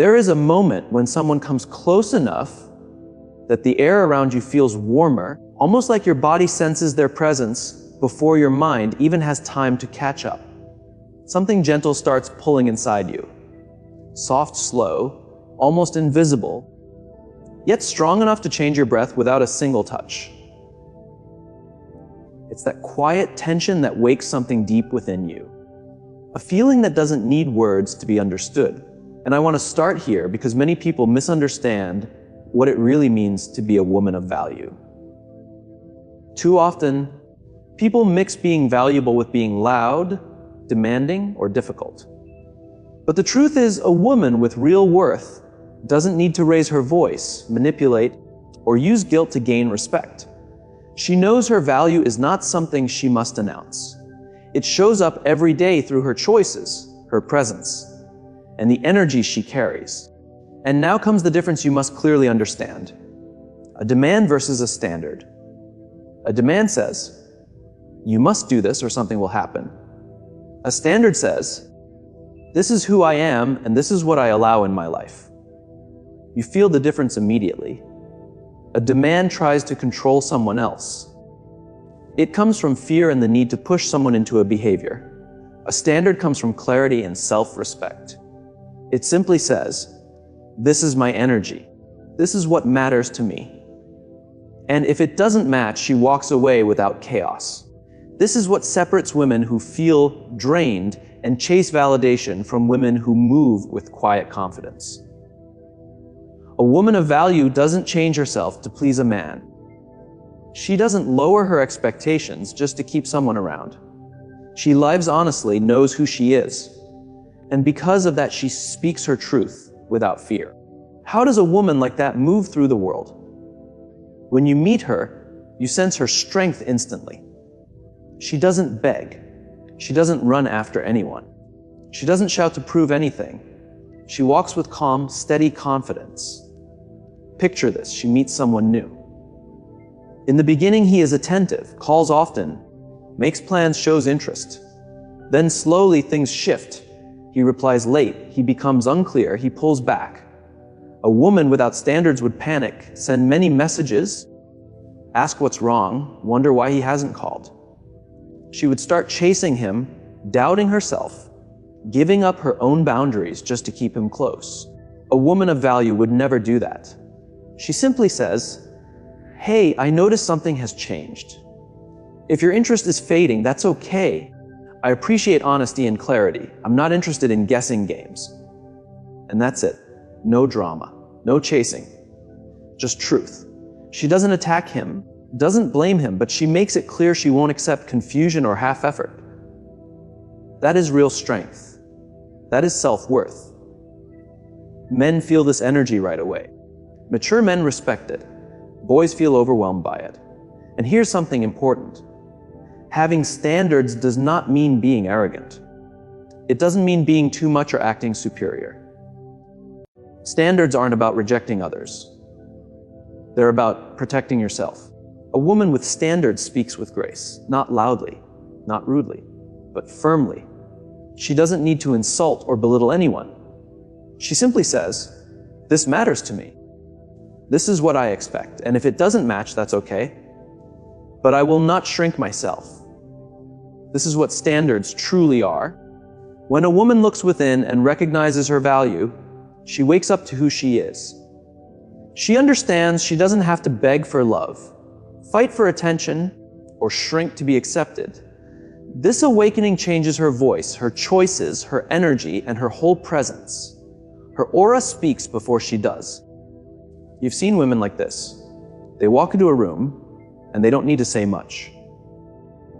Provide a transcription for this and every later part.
There is a moment when someone comes close enough that the air around you feels warmer, almost like your body senses their presence before your mind even has time to catch up. Something gentle starts pulling inside you. Soft, slow, almost invisible, yet strong enough to change your breath without a single touch. It's that quiet tension that wakes something deep within you. A feeling that doesn't need words to be understood. And I want to start here because many people misunderstand what it really means to be a woman of value. Too often, people mix being valuable with being loud, demanding, or difficult. But the truth is, a woman with real worth doesn't need to raise her voice, manipulate, or use guilt to gain respect. She knows her value is not something she must announce. It shows up every day through her choices, her presence, and the energy she carries. And now comes the difference you must clearly understand. A demand versus a standard. A demand says, you must do this or something will happen. A standard says, this is who I am and this is what I allow in my life. You feel the difference immediately. A demand tries to control someone else. It comes from fear and the need to push someone into a behavior. A standard comes from clarity and self-respect. It simply says, this is my energy. This is what matters to me. And if it doesn't match, she walks away without chaos. This is what separates women who feel drained and chase validation from women who move with quiet confidence. A woman of value doesn't change herself to please a man. She doesn't lower her expectations just to keep someone around. She lives honestly, knows who she is. And because of that, she speaks her truth without fear. How does a woman like that move through the world? When you meet her, you sense her strength instantly. She doesn't beg. She doesn't run after anyone. She doesn't shout to prove anything. She walks with calm, steady confidence. Picture this, she meets someone new. In the beginning, he is attentive, calls often, makes plans, shows interest. Then slowly things shift. He replies late, he becomes unclear, he pulls back. A woman without standards would panic, send many messages, ask what's wrong, wonder why he hasn't called. She would start chasing him, doubting herself, giving up her own boundaries just to keep him close. A woman of value would never do that. She simply says, hey, I noticed something has changed. If your interest is fading, that's okay. I appreciate honesty and clarity. I'm not interested in guessing games. And that's it. No drama, no chasing, just truth. She doesn't attack him, doesn't blame him, but she makes it clear she won't accept confusion or half effort. That is real strength. That is self-worth. Men feel this energy right away. Mature men respect it. Boys feel overwhelmed by it. And here's something important. Having standards does not mean being arrogant. It doesn't mean being too much or acting superior. Standards aren't about rejecting others. They're about protecting yourself. A woman with standards speaks with grace, not loudly, not rudely, but firmly. She doesn't need to insult or belittle anyone. She simply says, this matters to me. This is what I expect, and if it doesn't match, that's okay. But I will not shrink myself. This is what standards truly are. When a woman looks within and recognizes her value, she wakes up to who she is. She understands she doesn't have to beg for love, fight for attention, or shrink to be accepted. This awakening changes her voice, her choices, her energy, and her whole presence. Her aura speaks before she does. You've seen women like this. They walk into a room, and they don't need to say much.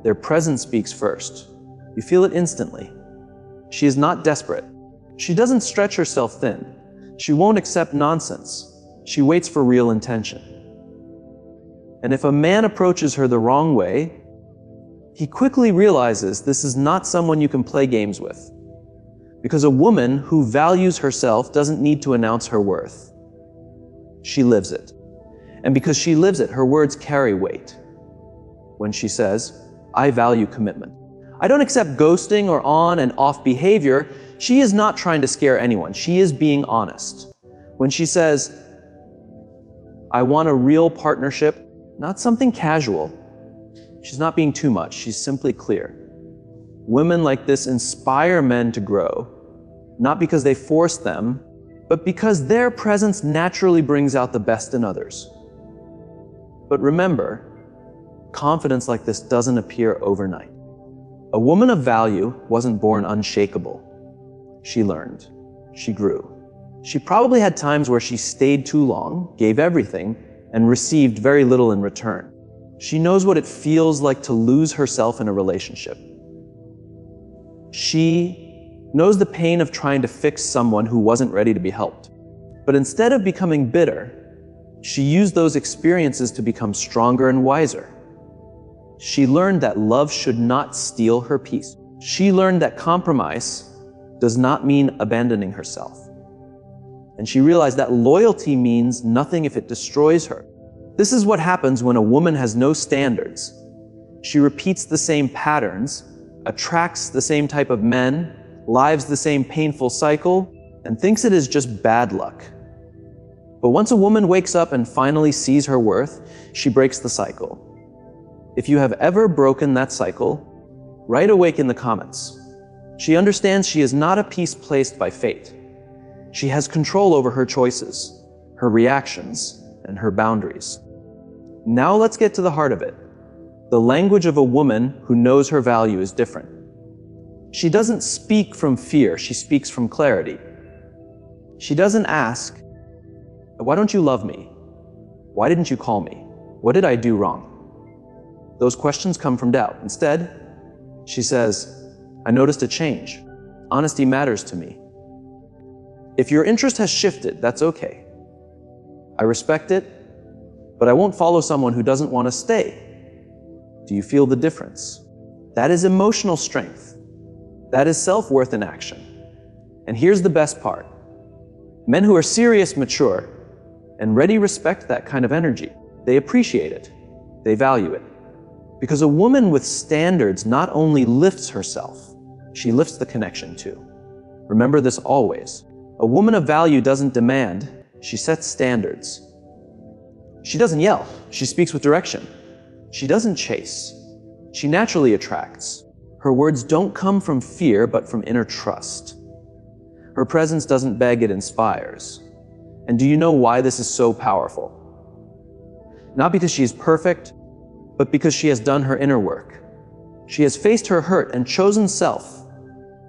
Their presence speaks first. You feel it instantly. She is not desperate. She doesn't stretch herself thin. She won't accept nonsense. She waits for real intention. And if a man approaches her the wrong way, he quickly realizes this is not someone you can play games with. Because a woman who values herself doesn't need to announce her worth. She lives it. And because she lives it, her words carry weight. When she says, I value commitment. I don't accept ghosting or on and off behavior. She is not trying to scare anyone. She is being honest. When she says, I want a real partnership, not something casual, she's not being too much. She's simply clear. Women like this inspire men to grow, not because they force them, but because their presence naturally brings out the best in others. But remember, confidence like this doesn't appear overnight. A woman of value wasn't born unshakable. She learned. She grew. She probably had times where she stayed too long, gave everything, and received very little in return. She knows what it feels like to lose herself in a relationship. She knows the pain of trying to fix someone who wasn't ready to be helped. But instead of becoming bitter, she used those experiences to become stronger and wiser. She learned that love should not steal her peace. She learned that compromise does not mean abandoning herself. And she realized that loyalty means nothing if it destroys her. This is what happens when a woman has no standards. She repeats the same patterns, attracts the same type of men, lives the same painful cycle, and thinks it is just bad luck. But once a woman wakes up and finally sees her worth, she breaks the cycle. If you have ever broken that cycle, write awake in the comments. She understands she is not a piece placed by fate. She has control over her choices, her reactions, and her boundaries. Now let's get to the heart of it. The language of a woman who knows her value is different. She doesn't speak from fear, she speaks from clarity. She doesn't ask, why don't you love me? Why didn't you call me? What did I do wrong? Those questions come from doubt. Instead, she says, I noticed a change. Honesty matters to me. If your interest has shifted, that's okay. I respect it, but I won't follow someone who doesn't want to stay. Do you feel the difference? That is emotional strength. That is self-worth in action. And here's the best part. Men who are serious, mature, and ready respect that kind of energy. They appreciate it. They value it. Because a woman with standards not only lifts herself, she lifts the connection too. Remember this always. A woman of value doesn't demand, she sets standards. She doesn't yell, she speaks with direction. She doesn't chase, she naturally attracts. Her words don't come from fear, but from inner trust. Her presence doesn't beg, it inspires. And do you know why this is so powerful? Not because she is perfect, but because she has done her inner work. She has faced her hurt and chosen self,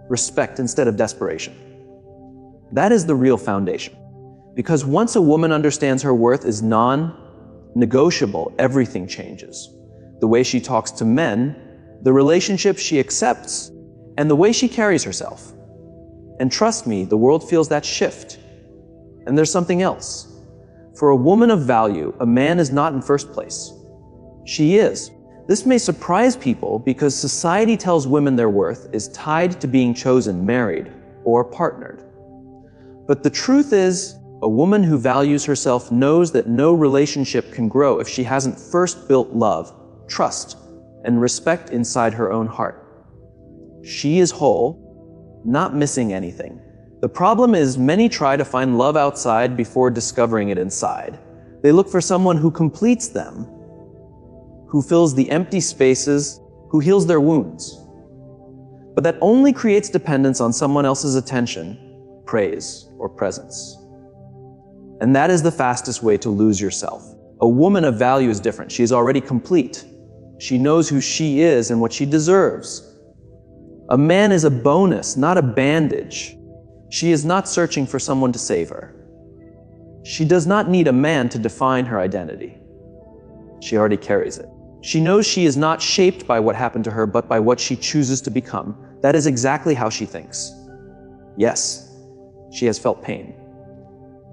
respect instead of desperation. That is the real foundation. Because once a woman understands her worth is non-negotiable, everything changes. The way she talks to men, the relationships she accepts, and the way she carries herself. And trust me, the world feels that shift. And there's something else. For a woman of value, a man is not in first place. She is. This may surprise people because society tells women their worth is tied to being chosen, married, or partnered. But the truth is, a woman who values herself knows that no relationship can grow if she hasn't first built love, trust, and respect inside her own heart. She is whole, not missing anything. The problem is many try to find love outside before discovering it inside. They look for someone who completes them, who fills the empty spaces, who heals their wounds. But that only creates dependence on someone else's attention, praise, or presence. And that is the fastest way to lose yourself. A woman of value is different. She is already complete. She knows who she is and what she deserves. A man is a bonus, not a bandage. She is not searching for someone to save her. She does not need a man to define her identity. She already carries it. She knows she is not shaped by what happened to her, but by what she chooses to become. That is exactly how she thinks. Yes, she has felt pain.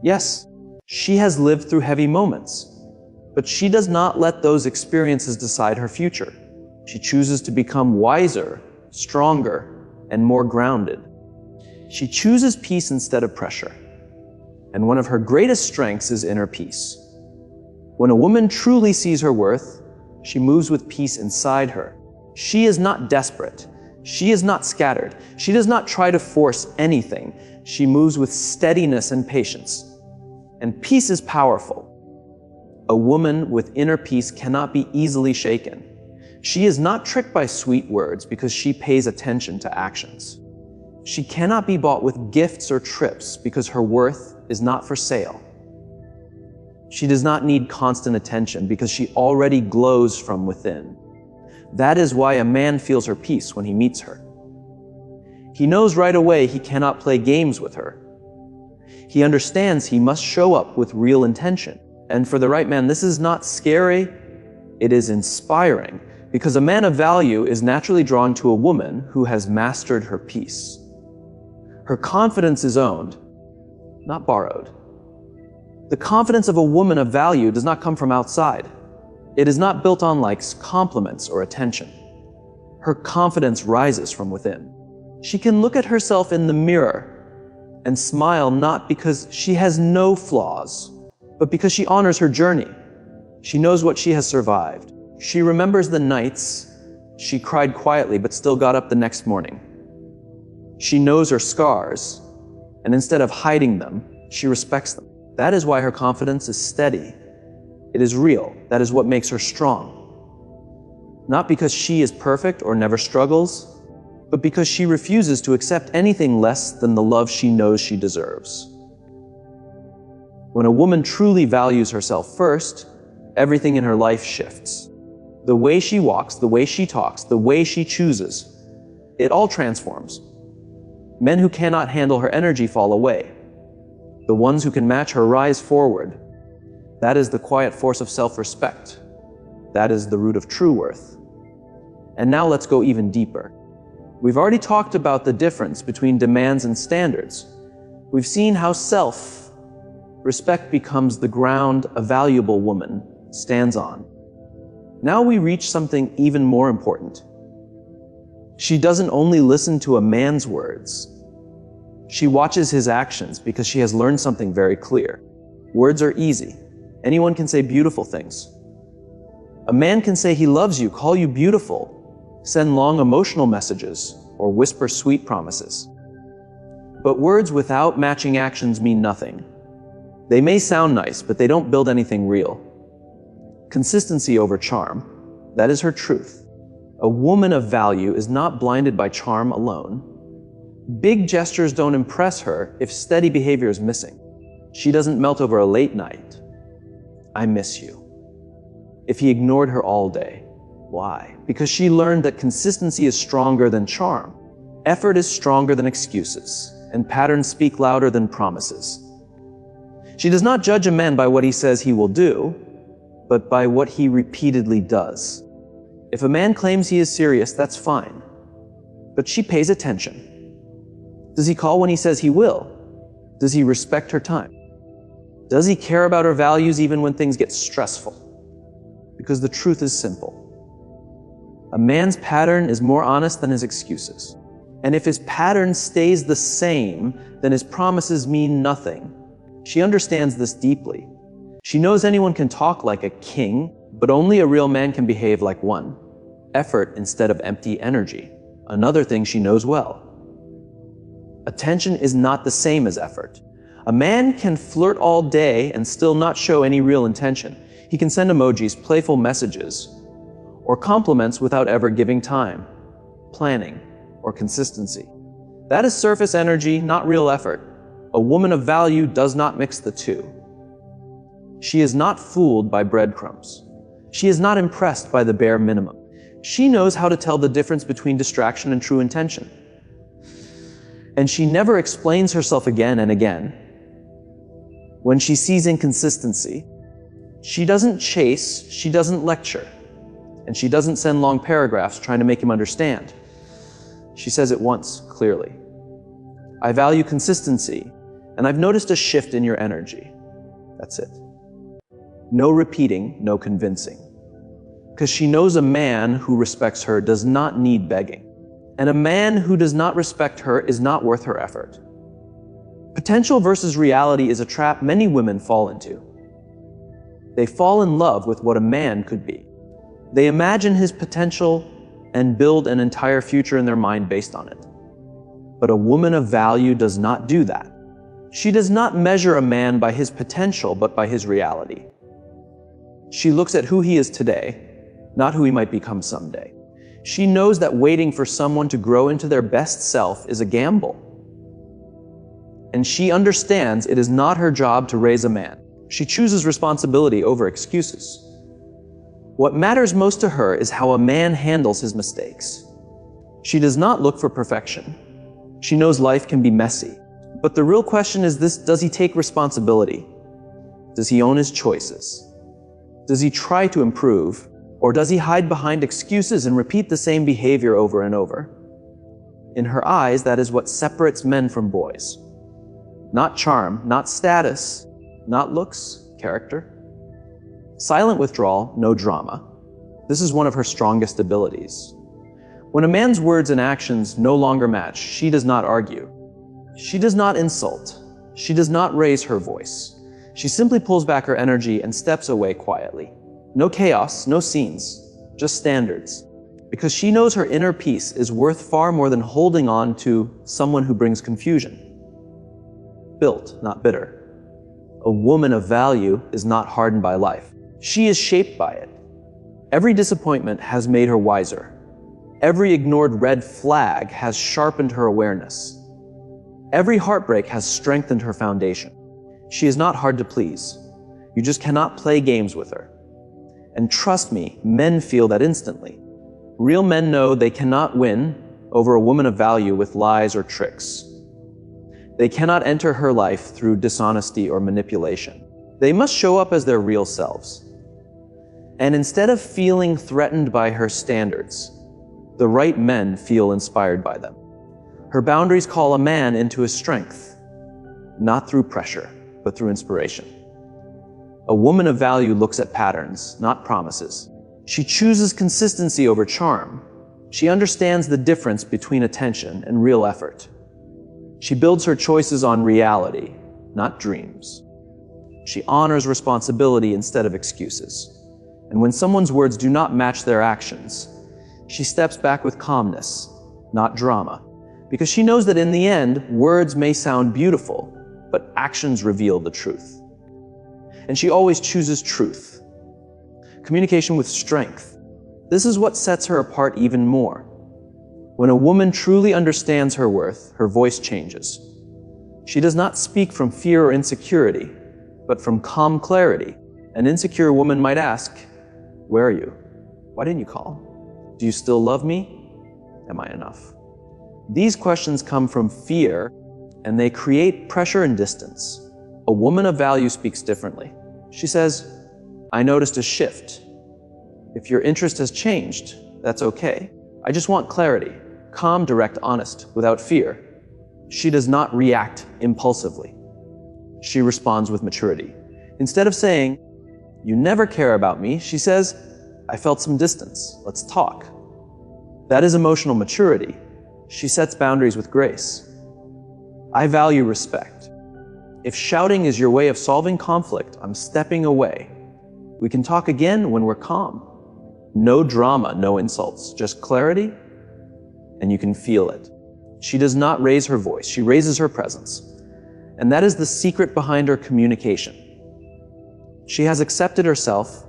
Yes, she has lived through heavy moments. But she does not let those experiences decide her future. She chooses to become wiser, stronger, and more grounded. She chooses peace instead of pressure. And one of her greatest strengths is inner peace. When a woman truly sees her worth, she moves with peace inside her. She is not desperate. She is not scattered. She does not try to force anything. She moves with steadiness and patience. And peace is powerful. A woman with inner peace cannot be easily shaken. She is not tricked by sweet words because she pays attention to actions. She cannot be bought with gifts or trips because her worth is not for sale. She does not need constant attention because she already glows from within. That is why a man feels her peace when he meets her. He knows right away he cannot play games with her. He understands he must show up with real intention. And for the right man, this is not scary, it is inspiring, because a man of value is naturally drawn to a woman who has mastered her peace. Her confidence is owned, not borrowed. The confidence of a woman of value does not come from outside. It is not built on likes, compliments, or attention. Her confidence rises from within. She can look at herself in the mirror and smile not because she has no flaws, but because she honors her journey. She knows what she has survived. She remembers the nights she cried quietly but still got up the next morning. She knows her scars, and instead of hiding them, she respects them. That is why her confidence is steady. It is real. That is what makes her strong. Not because she is perfect or never struggles, but because she refuses to accept anything less than the love she knows she deserves. When a woman truly values herself first, everything in her life shifts. The way she walks, the way she talks, the way she chooses, it all transforms. Men who cannot handle her energy fall away. The ones who can match her rise forward. That is the quiet force of self-respect. That is the root of true worth. And now let's go even deeper. We've already talked about the difference between demands and standards. We've seen how self-respect becomes the ground a valuable woman stands on. Now we reach something even more important. She doesn't only listen to a man's words. She watches his actions because she has learned something very clear. Words are easy. Anyone can say beautiful things. A man can say he loves you, call you beautiful, send long emotional messages, or whisper sweet promises. But words without matching actions mean nothing. They may sound nice, but they don't build anything real. Consistency over charm, that is her truth. A woman of value is not blinded by charm alone. Big gestures don't impress her if steady behavior is missing. She doesn't melt over a late night. I miss you. If he ignored her all day. Why? Because she learned that consistency is stronger than charm. Effort is stronger than excuses, and patterns speak louder than promises. She does not judge a man by what he says he will do, but by what he repeatedly does. If a man claims he is serious, that's fine. But she pays attention. Does he call when he says he will? Does he respect her time? Does he care about her values even when things get stressful? Because the truth is simple. A man's pattern is more honest than his excuses. And if his pattern stays the same, then his promises mean nothing. She understands this deeply. She knows anyone can talk like a king, but only a real man can behave like one. Effort instead of empty energy. Another thing she knows well. Attention is not the same as effort. A man can flirt all day and still not show any real intention. He can send emojis, playful messages, or compliments without ever giving time, planning, or consistency. That is surface energy, not real effort. A woman of value does not mix the two. She is not fooled by breadcrumbs. She is not impressed by the bare minimum. She knows how to tell the difference between distraction and true intention. And she never explains herself again and again. When she sees inconsistency, she doesn't chase, she doesn't lecture, and she doesn't send long paragraphs trying to make him understand. She says it once, clearly. I value consistency, and I've noticed a shift in your energy. That's it. No repeating, no convincing. Because she knows a man who respects her does not need begging. And a man who does not respect her is not worth her effort. Potential versus reality is a trap many women fall into. They fall in love with what a man could be. They imagine his potential and build an entire future in their mind based on it. But a woman of value does not do that. She does not measure a man by his potential, but by his reality. She looks at who he is today, not who he might become someday. She knows that waiting for someone to grow into their best self is a gamble. And she understands it is not her job to raise a man. She chooses responsibility over excuses. What matters most to her is how a man handles his mistakes. She does not look for perfection. She knows life can be messy. But the real question is this: does he take responsibility? Does he own his choices? Does he try to improve? Or does he hide behind excuses and repeat the same behavior over and over? In her eyes, that is what separates men from boys. Not charm, not status, not looks, character. Silent withdrawal, no drama. This is one of her strongest abilities. When a man's words and actions no longer match, she does not argue. She does not insult. She does not raise her voice. She simply pulls back her energy and steps away quietly. No chaos, no scenes, just standards. Because she knows her inner peace is worth far more than holding on to someone who brings confusion. Built, not bitter. A woman of value is not hardened by life. She is shaped by it. Every disappointment has made her wiser. Every ignored red flag has sharpened her awareness. Every heartbreak has strengthened her foundation. She is not hard to please. You just cannot play games with her. And trust me, men feel that instantly. Real men know they cannot win over a woman of value with lies or tricks. They cannot enter her life through dishonesty or manipulation. They must show up as their real selves. And instead of feeling threatened by her standards, the right men feel inspired by them. Her boundaries call a man into his strength, not through pressure, but through inspiration. A woman of value looks at patterns, not promises. She chooses consistency over charm. She understands the difference between attention and real effort. She builds her choices on reality, not dreams. She honors responsibility instead of excuses. And when someone's words do not match their actions, she steps back with calmness, not drama. Because she knows that in the end, words may sound beautiful, but actions reveal the truth. And she always chooses truth. Communication with strength. This is what sets her apart even more. When a woman truly understands her worth, her voice changes. She does not speak from fear or insecurity, but from calm clarity. An insecure woman might ask, "Where are you? Why didn't you call? Do you still love me? Am I enough?" These questions come from fear, and they create pressure and distance. A woman of value speaks differently. She says, "I noticed a shift. If your interest has changed, that's okay. I just want clarity." Calm, direct, honest, without fear. She does not react impulsively. She responds with maturity. Instead of saying, "You never care about me," she says, "I felt some distance. Let's talk." That is emotional maturity. She sets boundaries with grace. I value respect. If shouting is your way of solving conflict, I'm stepping away. We can talk again when we're calm. No drama, no insults, just clarity, and you can feel it. She does not raise her voice, she raises her presence. And that is the secret behind her communication. She has accepted herself,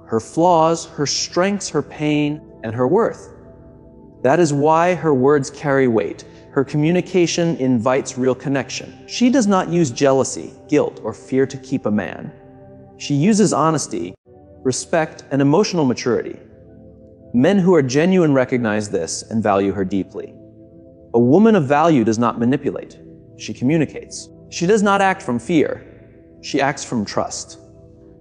her flaws, her strengths, her pain, and her worth. That is why her words carry weight. Her communication invites real connection. She does not use jealousy, guilt, or fear to keep a man. She uses honesty, respect, and emotional maturity. Men who are genuine recognize this and value her deeply. A woman of value does not manipulate. She communicates. She does not act from fear. She acts from trust.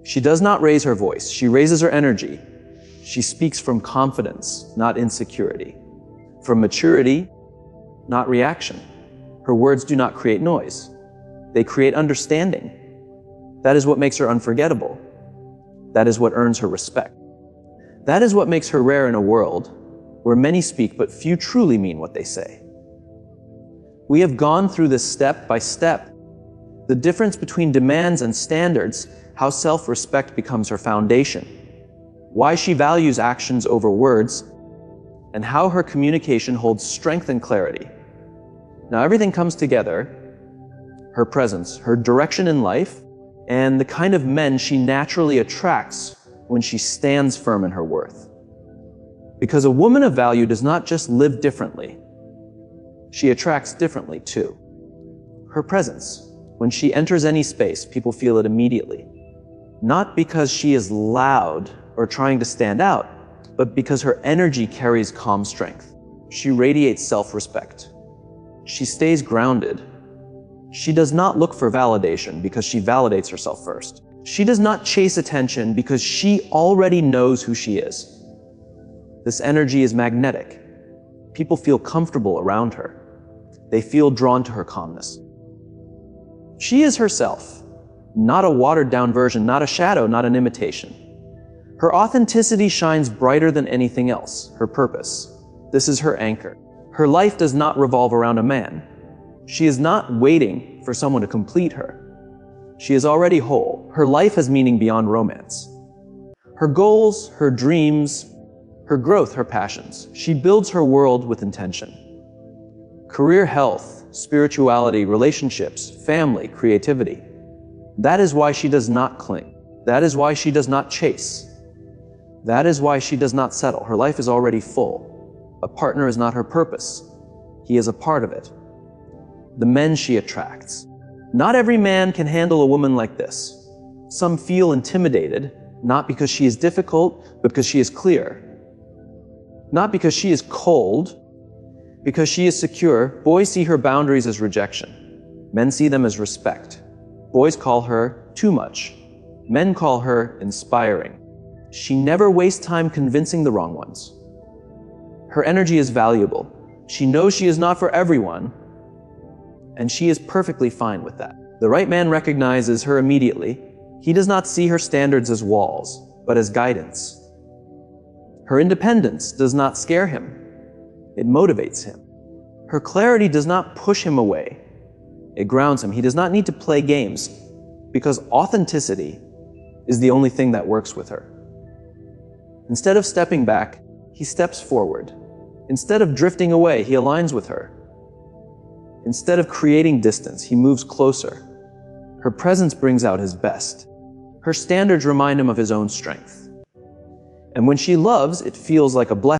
She does not raise her voice. She raises her energy. She speaks from confidence, not insecurity. From maturity, not reaction. Her words do not create noise. They create understanding. That is what makes her unforgettable. That is what earns her respect. That is what makes her rare in a world where many speak but few truly mean what they say. We have gone through this step by step. The difference between demands and standards, how self-respect becomes her foundation, why she values actions over words, and how her communication holds strength and clarity. Now everything comes together: her presence, her direction in life, and the kind of men she naturally attracts when she stands firm in her worth. Because a woman of value does not just live differently, she attracts differently too. Her presence. When she enters any space, people feel it immediately. Not because she is loud or trying to stand out, but because her energy carries calm strength. She radiates self-respect. She stays grounded. She does not look for validation because she validates herself first. She does not chase attention because she already knows who she is. This energy is magnetic. People feel comfortable around her. They feel drawn to her calmness. She is herself, not a watered-down version, not a shadow, not an imitation. Her authenticity shines brighter than anything else, her purpose. This is her anchor. Her life does not revolve around a man. She is not waiting for someone to complete her. She is already whole. Her life has meaning beyond romance. Her goals, her dreams, her growth, her passions. She builds her world with intention. Career, health, spirituality, relationships, family, creativity. That is why she does not cling. That is why she does not chase. That is why she does not settle. Her life is already full. A partner is not her purpose. He is a part of it. The men she attracts. Not every man can handle a woman like this. Some feel intimidated, not because she is difficult, but because she is clear. Not because she is cold, because she is secure. Boys see her boundaries as rejection. Men see them as respect. Boys call her too much. Men call her inspiring. She never wastes time convincing the wrong ones. Her energy is valuable. She knows she is not for everyone, and she is perfectly fine with that. The right man recognizes her immediately. He does not see her standards as walls, but as guidance. Her independence does not scare him. It motivates him. Her clarity does not push him away. It grounds him. He does not need to play games because authenticity is the only thing that works with her. Instead of stepping back, he steps forward. Instead of drifting away, he aligns with her. Instead of creating distance, he moves closer. Her presence brings out his best. Her standards remind him of his own strength. And when she loves, it feels like a blessing.